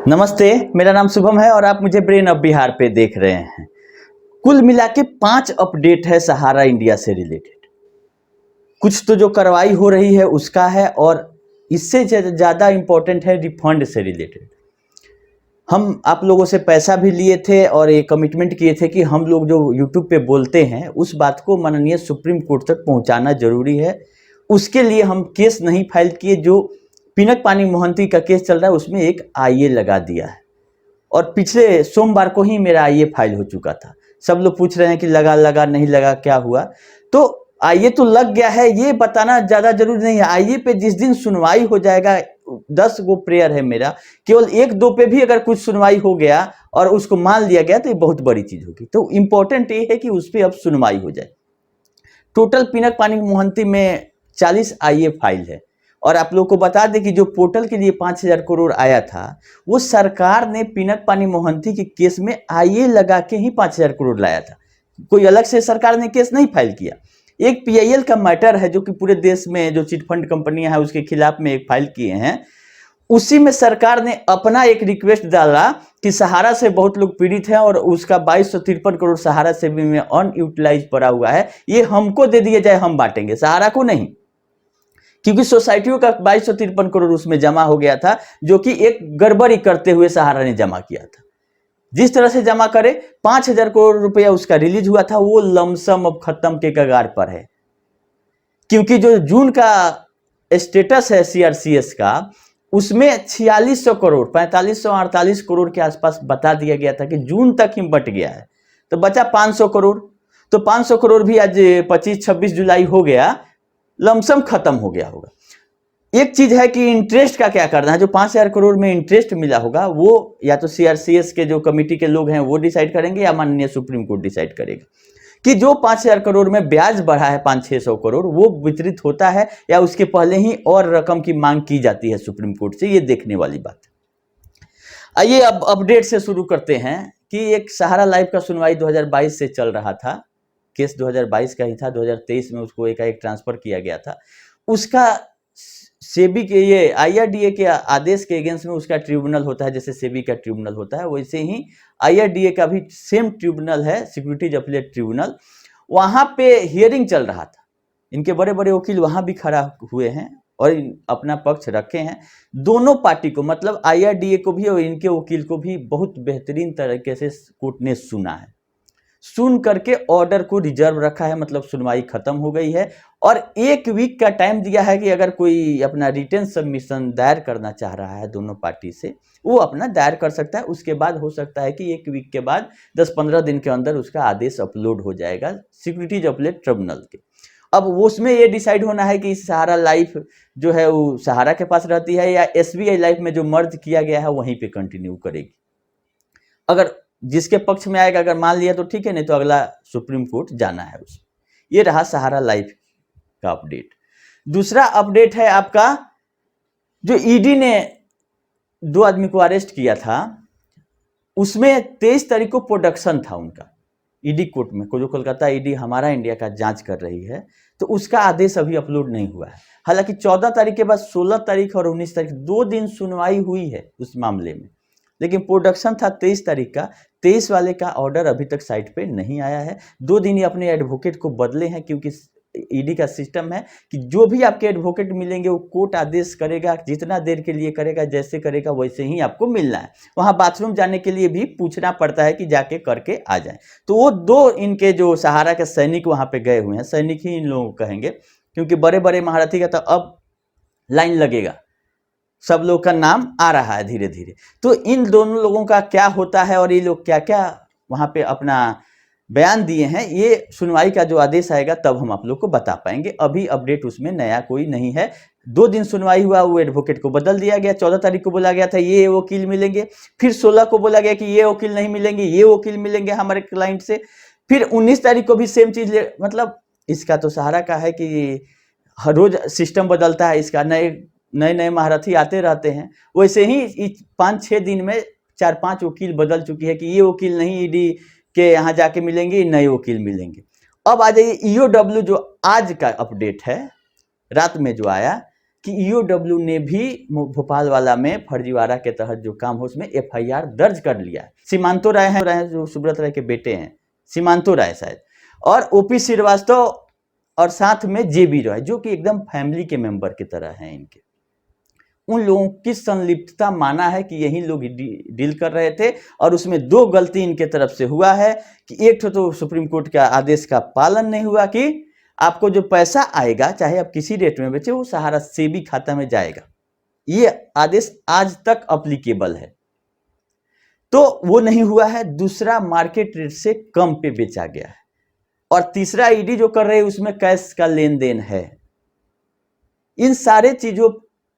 नमस्ते, मेरा नाम शुभम है और आप मुझे ब्रेन ऑफ बिहार पे देख रहे हैं। कुल मिला के 5 अपडेट है सहारा इंडिया से रिलेटेड। कुछ तो जो कार्रवाई हो रही है उसका है और इससे ज़्यादा इम्पोर्टेंट है रिफंड से रिलेटेड। हम आप लोगों से पैसा भी लिए थे और ये कमिटमेंट किए थे कि हम लोग जो यूट्यूब पे बोलते हैं उस बात को माननीय सुप्रीम कोर्ट तक पहुंचाना जरूरी है। उसके लिए हम केस नहीं फाइल किए। जो पिनक पानी मोहंती का केस चल रहा है उसमें एक आईए लगा दिया है और पिछले सोमवार को ही मेरा आईए फाइल हो चुका था। सब लोग पूछ रहे हैं कि लगा नहीं लगा, क्या हुआ। तो आईए तो लग गया है, ये बताना ज़्यादा जरूरी नहीं है। आईए पे जिस दिन सुनवाई हो जाएगा, 10 गो प्रेयर है मेरा, केवल 1-2 पे भी अगर कुछ सुनवाई हो गया और उसको मान लिया गया तो ये बहुत बड़ी चीज़ होगी। तो इम्पोर्टेंट ये है कि उस पर अब सुनवाई हो जाए। टोटल पिनक पानी मोहंती में 40 आईए फाइल है और आप लोगों को बता दें कि जो पोर्टल के लिए 5,000 करोड़ आया था वो सरकार ने पिनक पानी मोहंती के केस में आईए लगा के ही 5,000 करोड़ लाया था। कोई अलग से सरकार ने केस नहीं फाइल किया। एक पीआईएल का मैटर है जो कि पूरे देश में जो चिटफंड कंपनियां हैं उसके खिलाफ में एक फाइल किए हैं। उसी में सरकार ने अपना एक रिक्वेस्ट डाला कि सहारा से बहुत लोग पीड़ित हैं और उसका 2253 करोड़ सहारा से भी में अनयूटिलाइज पड़ा हुआ है, ये हमको दे दिया जाए, हम बांटेंगे, सहारा को नहीं। क्योंकि सोसाइटियों का 2253 करोड़ उसमें जमा हो गया था जो कि एक गड़बड़ी करते हुए सहारा ने जमा किया था। जिस तरह से जमा करे 5,000 करोड़ रुपया उसका रिलीज हुआ था, वो लमसम अब खत्म के कगार पर है। क्योंकि जो जून का स्टेटस है सीआरसीएस का, उसमें 4600 करोड़ 4548 करोड़ के आसपास बता दिया गया था कि जून तक ही बट गया है, तो बचा 500 करोड़। तो 500 करोड़ भी आज 25-26 जुलाई हो गया, लमसम खत्म हो गया होगा। एक चीज है कि इंटरेस्ट का क्या करना है। जो 5,000 करोड़ में इंटरेस्ट मिला होगा वो या तो सीआरसीएस के जो कमेटी के लोग हैं वो डिसाइड करेंगे या माननीय सुप्रीम कोर्ट डिसाइड करेगा कि जो 5,000 करोड़ में ब्याज बढ़ा है 500-600 करोड़ वो वितरित होता है या उसके पहले ही और रकम की मांग की जाती है सुप्रीम कोर्ट से। ये देखने वाली बात है। आइए अब अपडेट से शुरू करते हैं कि एक सहारा लाइव का सुनवाई 2022 से चल रहा था। केस 2022 का ही था, 2023 में उसको एकाएक ट्रांसफर किया गया था। उसका सेबी के ये आईआरडीए के आदेश के अगेंस्ट में उसका ट्रिब्यूनल होता है। जैसे सेबी का ट्रिब्यूनल होता है वैसे ही आईआरडीए का भी सेम ट्रिब्यूनल है, सिक्योरिटीज अपीलेट ट्रिब्यूनल। वहां पे हियरिंग चल रहा था। इनके बड़े बड़े वकील वहां भी खड़ा हुए हैं और अपना पक्ष रखे हैं। दोनों पार्टी को, मतलब आईआरडीए को भी और इनके वकील को भी बहुत बेहतरीन तरीके से कोर्ट ने सुना है। सुन करके ऑर्डर को रिजर्व रखा है, मतलब सुनवाई खत्म हो गई है और 1 वीक का टाइम दिया है कि अगर कोई अपना रिटर्न सबमिशन दायर करना चाह रहा है दोनों पार्टी से, वो अपना दायर कर सकता है। उसके बाद हो सकता है कि 1 वीक के बाद 10-15 दिन के अंदर उसका आदेश अपलोड हो जाएगा सिक्योरिटीज अपीलेट ट्रिब्यूनल के। अब उसमें ये डिसाइड होना है कि सहारा लाइफ जो है वो सहारा के पास रहती है या एसबीआई लाइफ में जो मर्ज किया गया है वहीं पे कंटिन्यू करेगी। अगर जिसके पक्ष में आएगा, अगर मान लिया तो ठीक है, नहीं तो अगला सुप्रीम कोर्ट जाना है उसमें। ये रहा सहारा लाइफ का अपडेट। दूसरा अपडेट है आपका, जो ईडी ने 2 आदमी को अरेस्ट किया था उसमें 23 तारीख को प्रोडक्शन था उनका ईडी कोर्ट में, जो कोलकाता ईडी हमारा इंडिया का जांच कर रही है, तो उसका आदेश अभी अपलोड नहीं हुआ है। हालांकि 14 तारीख के बाद 16 तारीख और 19 तारीख 2 दिन सुनवाई हुई है उस मामले में, लेकिन प्रोडक्शन था 23 तारीख का। 23 वाले का ऑर्डर अभी तक साइट पे नहीं आया है। 2 दिन ही अपने एडवोकेट को बदले हैं, क्योंकि ईडी का सिस्टम है कि जो भी आपके एडवोकेट मिलेंगे वो कोर्ट आदेश करेगा, जितना देर के लिए करेगा, जैसे करेगा वैसे ही आपको मिलना है। वहाँ बाथरूम जाने के लिए भी पूछना पड़ता है कि जाके करके आ जाए। तो वो 2 इनके जो सहारा के सैनिक वहाँ पे गए हुए हैं, सैनिक ही इन लोगों को कहेंगे क्योंकि बड़े बड़े महारथी का तो अब लाइन लगेगा, सब लोग का नाम आ रहा है धीरे धीरे। तो इन दोनों लोगों का क्या होता है और ये लोग क्या क्या वहाँ पे अपना बयान दिए हैं, ये सुनवाई का जो आदेश आएगा तब हम आप लोग को बता पाएंगे। अभी अपडेट उसमें नया कोई नहीं है। 2 दिन सुनवाई हुआ, वो एडवोकेट को बदल दिया गया। 14 तारीख को बोला गया था ये वकील मिलेंगे, फिर 16 को बोला गया कि ये वकील नहीं मिलेंगे, ये वकील मिलेंगे हमारे क्लाइंट से। फिर 19 तारीख को भी सेम चीज मतलब इसका तो सहारा का है कि हर रोज सिस्टम बदलता है इसका, नए नए महारथी आते रहते हैं। वैसे ही 5-6 दिन में 4-5 वकील बदल चुकी है कि ये वकील नहीं ईडी के यहाँ जाके मिलेंगे, नए वकील मिलेंगे। अब आ जाइए ईओडब्ल्यू, जो आज का अपडेट है, रात में जो आया कि ईओडब्ल्यू ने भी भोपाल वाला में फर्जीवाड़ा के तहत जो काम हो उसमें एफआईआर दर्ज कर लिया है। सीमांतो राय हैं जो सुब्रत राय के बेटे हैं, सीमांतो राय शायद, और ओपी श्रीवास्तव और साथ में जेबी राय जो कि एकदम फैमिली के मेंबर की तरह हैं इनके, उन लोगों की संलिप्तता माना है कि यही लोग डील कर रहे थे। और उसमें दो गलती इनके तरफ से हुआ है कि एक तो सुप्रीम कोर्ट का आदेश का पालन नहीं हुआ कि आपको जो पैसा आएगा चाहे आप किसी रेट में बेचे वो सहारा सेबी खाता में जाएगा, ये आदेश आज तक अप्लीकेबल है, तो वो नहीं हुआ है। दूसरा, मार्केट रेट से कम पे बेचा गया है। और तीसरा, ईडी जो कर रहे हैं उसमें कैश का लेन देन है। इन सारे चीजों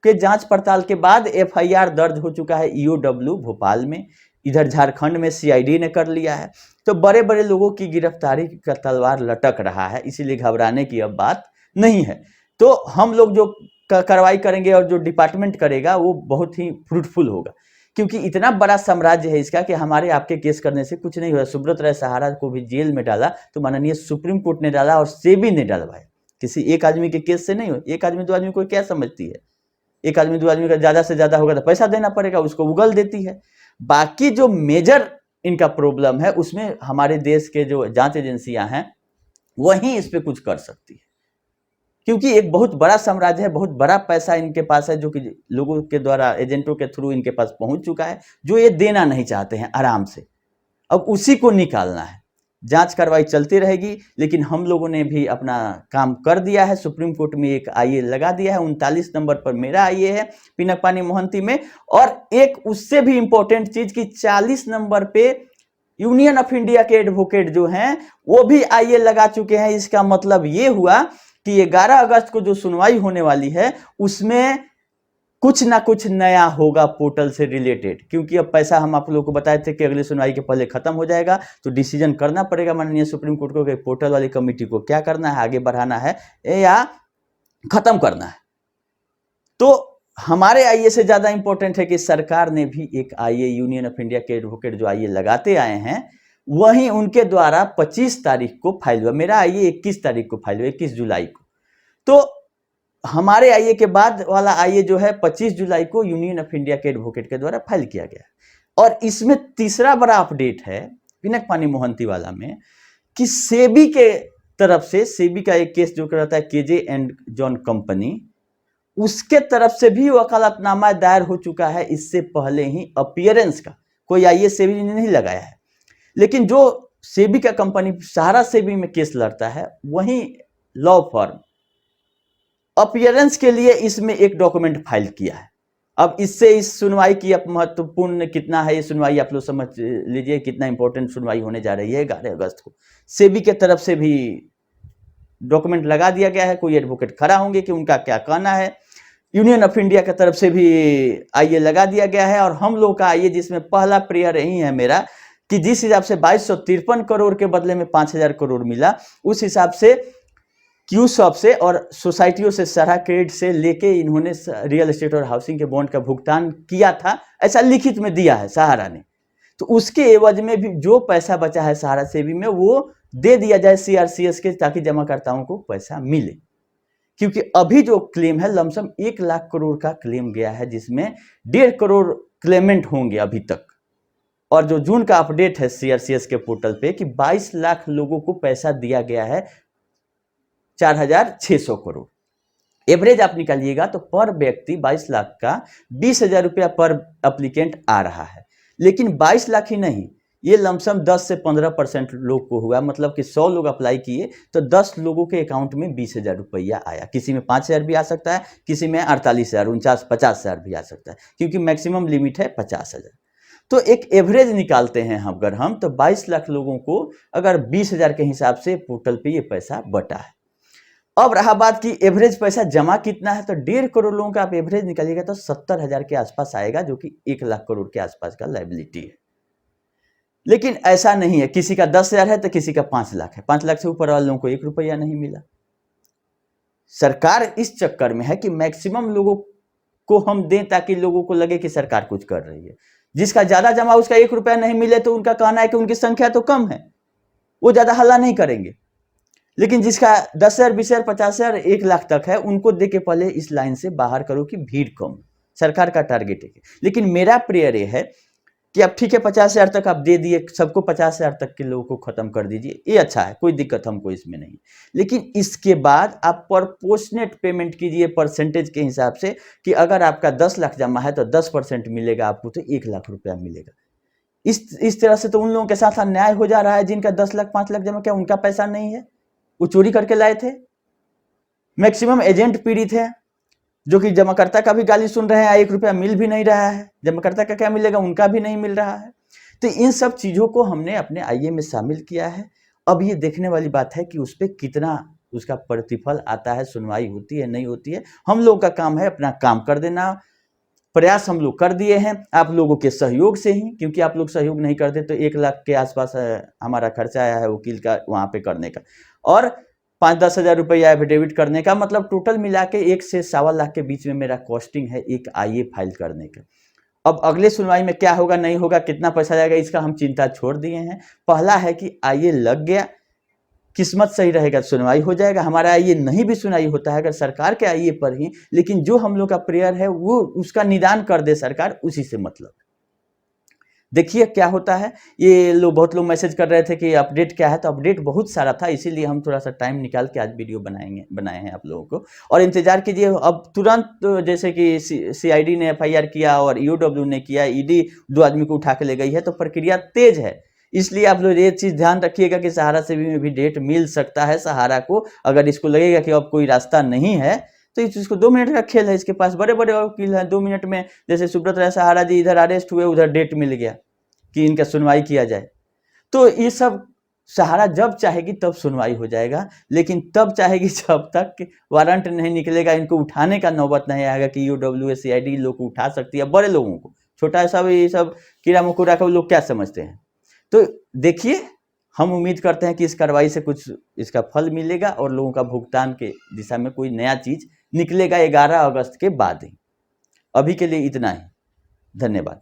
के जांच पड़ताल के बाद एफआईआर दर्ज हो चुका है ईओडब्ल्यू भोपाल में, इधर झारखंड में सीआईडी ने कर लिया है। तो बड़े बड़े लोगों की गिरफ्तारी का तलवार लटक रहा है, इसीलिए घबराने की अब बात नहीं है। तो हम लोग जो कार्रवाई करेंगे और जो डिपार्टमेंट करेगा वो बहुत ही फ्रूटफुल होगा, क्योंकि इतना बड़ा साम्राज्य है इसका कि हमारे आपके केस करने से कुछ नहीं हुआ। सुब्रत राय सहारा को भी जेल में डाला तो माननीय सुप्रीम कोर्ट ने डाला और सेबी ने डलवाया, किसी एक आदमी के केस से नहीं हुआ। एक आदमी दो आदमी को क्या समझती है, एक आदमी दो आदमी का ज्यादा से ज्यादा होगा तो पैसा देना पड़ेगा, उसको उगल देती है। बाकी जो मेजर इनका प्रॉब्लम है उसमें हमारे देश के जो जांच एजेंसियां हैं वही इस पे कुछ कर सकती है, क्योंकि एक बहुत बड़ा साम्राज्य है, बहुत बड़ा पैसा इनके पास है जो कि लोगों के द्वारा एजेंटों के थ्रू इनके पास पहुंच चुका है, जो ये देना नहीं चाहते हैं आराम से। अब उसी को निकालना है। जांच कार्रवाई चलती रहेगी, लेकिन हम लोगों ने भी अपना काम कर दिया है। सुप्रीम कोर्ट में एक आईए लगा दिया है, 39 नंबर पर मेरा आईए है पिनकपानी मोहंती में। और एक उससे भी इंपॉर्टेंट चीज कि 40 नंबर पे यूनियन ऑफ इंडिया के एडवोकेट जो हैं वो भी आईए लगा चुके हैं। इसका मतलब ये हुआ कि 11 अगस्त को जो सुनवाई होने वाली है उसमें कुछ ना कुछ नया होगा पोर्टल से रिलेटेड, क्योंकि अब पैसा हम आप लोगों को बताए थे कि अगली सुनवाई के पहले खत्म हो जाएगा, तो डिसीजन करना पड़ेगा माननीय सुप्रीम कोर्ट को कि पोर्टल वाली कमेटी को क्या करना है, आगे बढ़ाना है या खत्म करना है। तो हमारे आईए से ज्यादा इंपॉर्टेंट है कि सरकार ने भी एक आईए, यूनियन ऑफ इंडिया के एडवोकेट जो आईए लगाते आए हैं वहीं उनके द्वारा 25 तारीख को फाइल हुआ। मेरा आईए 21 तारीख को फाइल हुआ, 21 जुलाई को। तो हमारे आईए के बाद वाला आईए जो है 25 जुलाई को यूनियन ऑफ इंडिया के एडवोकेट के द्वारा फाइल किया गया। और इसमें तीसरा बड़ा अपडेट है पिनकपानी मोहंती वाला में कि सेबी के तरफ से, सेबी का एक केस जो रहता है केजे एंड जॉन कंपनी, उसके तरफ से भी वकालतनामा दायर हो चुका है इससे पहले ही अपीयरेंस का। कोई आईए सेबी ने नहीं लगाया है, लेकिन जो सेबी का कंपनी सहारा सेबी में केस लड़ता है वही लॉ फर्म अपीयरेंस के लिए इसमें एक डॉक्यूमेंट फाइल किया है। अब इससे इस सुनवाई की महत्वपूर्ण कितना है ये सुनवाई आप लोग समझ लीजिए, कितना इंपॉर्टेंट सुनवाई होने जा रही है। 11 अगस्त को सेबी के तरफ से भी डॉक्यूमेंट लगा दिया गया है, कोई एडवोकेट खड़ा होंगे कि उनका क्या कहना है। यूनियन ऑफ इंडिया की तरफ से भी आईए लगा दिया गया है। और हम लोग का आईए जिसमें पहला प्रेयर यही है मेरा कि जिस हिसाब से 2253 करोड़ के बदले में 5000 करोड़ मिला, उस हिसाब से क्यू शॉप से और सोसाइटियों से, सहारा क्रेडिट से लेके इन्होंने रियल एस्टेट और हाउसिंग के बॉन्ड का भुगतान किया था, ऐसा लिखित में दिया है सहारा ने। तो उसके एवज में भी जो पैसा बचा है सहारा सेबी में वो दे दिया जाए सीआरसीएस के, ताकि जमाकर्ताओं को पैसा मिले। क्योंकि अभी जो क्लेम है लमसम 1 लाख करोड़ का क्लेम गया है, जिसमें 1.5 करोड़ क्लेमेंट होंगे अभी तक। और जो जून का अपडेट है सीआरसीएस के पोर्टल पे कि 22 लाख लोगों को पैसा दिया गया है, 4600 करोड़। एवरेज आप निकालिएगा तो पर व्यक्ति 22 लाख का 20,000 रुपया पर एप्लीकेंट आ रहा है। लेकिन 22 लाख ही नहीं, ये लमसम 10 से 15% लोग को हुआ। मतलब कि 100 लोग अप्लाई किए तो 10 लोगों के अकाउंट में 20,000 रुपया आया। किसी में 5,000 भी आ सकता है, किसी में 48,000, 50,000 भी आ सकता है, क्योंकि मैक्सिमम लिमिट है 50,000। तो एक एवरेज निकालते हैं अगर हम, तो 22 लाख लोगों को अगर 20,000 के हिसाब से पोर्टल पे ये पैसा बटा है। अब रहा बात की एवरेज पैसा जमा कितना है, तो 1.5 करोड़ लोगों का आप एवरेज निकालिएगा तो 70,000 के आसपास आएगा, जो कि 1 लाख करोड़ के आसपास का लायबिलिटी है। लेकिन ऐसा नहीं है, किसी का 10,000 है तो किसी का 5 लाख है। 5 लाख से ऊपर वाले लोगों को 1 रुपया नहीं मिला। सरकार इस चक्कर में है कि मैक्सिमम लोगों को हम दें ताकि लोगों को लगे कि सरकार कुछ कर रही है। जिसका ज्यादा जमा उसका 1 रुपया नहीं मिले तो उनका कहना है कि उनकी संख्या तो कम है, वो ज्यादा हल्ला नहीं करेंगे। लेकिन जिसका 10,000, 20,000, 50,000, 1 लाख तक है, उनको दे के पहले इस लाइन से बाहर करो कि भीड़ कम। सरकार का टारगेट है। लेकिन मेरा प्रेयर ये है कि अब ठीक है 50,000 तक आप दे दिए, सबको 50,000 तक के लोगों को खत्म कर दीजिए, ये अच्छा है, कोई दिक्कत हमको इसमें नहीं। लेकिन इसके बाद आप प्रोपोर्शनेट पेमेंट कीजिए परसेंटेज के हिसाब से, कि अगर आपका 10 लाख जमा है तो 10% मिलेगा आपको, तो 1 लाख रुपया मिलेगा। इस तरह से तो उन लोगों के साथ अन्याय हो जा रहा है जिनका 10 लाख 5 लाख जमा किया, उनका पैसा नहीं है, वो चोरी करके लाए थे। मैक्सिमम एजेंट पीड़ित है, जो कि जमाकर्ता का भी गाली सुन रहे हैं, 1 रुपया मिल भी नहीं रहा है, जमाकर्ता का क्या मिलेगा, उनका भी नहीं मिल रहा है। तो इन सब चीज़ों को हमने अपने आईए में शामिल किया है। अब ये देखने वाली बात है कि उस पर कितना उसका प्रतिफल आता है, सुनवाई होती है नहीं होती है। हम लोग का काम है अपना काम कर देना, प्रयास हम लोग कर दिए हैं आप लोगों के सहयोग से ही, क्योंकि आप लोग सहयोग नहीं करते तो 1 लाख के आसपास हमारा खर्चा आया है वकील का वहाँ पे करने का, और 5-10 हज़ार रुपया एफिडेविट करने का, मतलब टोटल मिला के 1 से 1.25 लाख के बीच में मेरा कॉस्टिंग है एक आईए फाइल करने का। अब अगले सुनवाई में क्या होगा नहीं होगा, कितना पैसा जाएगा, इसका हम चिंता छोड़ दिए हैं। पहला है कि आईए लग गया, किस्मत सही रहेगा सुनवाई हो जाएगा। हमारा आईए नहीं भी सुनवाई होता है अगर सरकार के आईए पर ही, लेकिन जो हम लोग का प्रेयर है वो उसका निदान कर दे सरकार, उसी से मतलब। देखिए क्या होता है। ये लोग बहुत लोग मैसेज कर रहे थे कि अपडेट क्या है, तो अपडेट बहुत सारा था, इसीलिए हम थोड़ा सा टाइम निकाल के आज वीडियो बनाए हैं आप लोगों को। और इंतजार कीजिए, अब तुरंत जैसे कि सीआईडी ने एफआईआर किया और ईओडब्ल्यू ने किया, ईडी 2 आदमी को उठा के ले गई है, तो प्रक्रिया तेज है। इसलिए आप लोग ये चीज़ ध्यान रखिएगा कि सहारा से भी डेट मिल सकता है। सहारा को अगर इसको लगेगा कि अब कोई रास्ता नहीं है, तो इस चीज़ को 2 मिनट का खेल है, इसके पास बड़े बड़े वकील हैं। 2 मिनट में, जैसे सुब्रत राय सहारा जी इधर अरेस्ट हुए, उधर डेट मिल गया कि इनका सुनवाई किया जाए। तो ये सब सहारा जब चाहेगी तब सुनवाई हो जाएगा, लेकिन तब चाहेगी जब तक वारंट नहीं निकलेगा, इनको उठाने का नौबत नहीं आएगा कि ईओडब्ल्यू सीआईडी लोग को उठा सकती है, बड़े लोगों को। छोटा सब ये सब कीड़ा मकोड़ा का लोग क्या समझते हैं। तो देखिए, हम उम्मीद करते हैं कि इस कार्रवाई से कुछ इसका फल मिलेगा और लोगों का भुगतान के दिशा में कोई नया चीज निकलेगा 11 अगस्त के बाद ही। अभी के लिए इतना ही, धन्यवाद।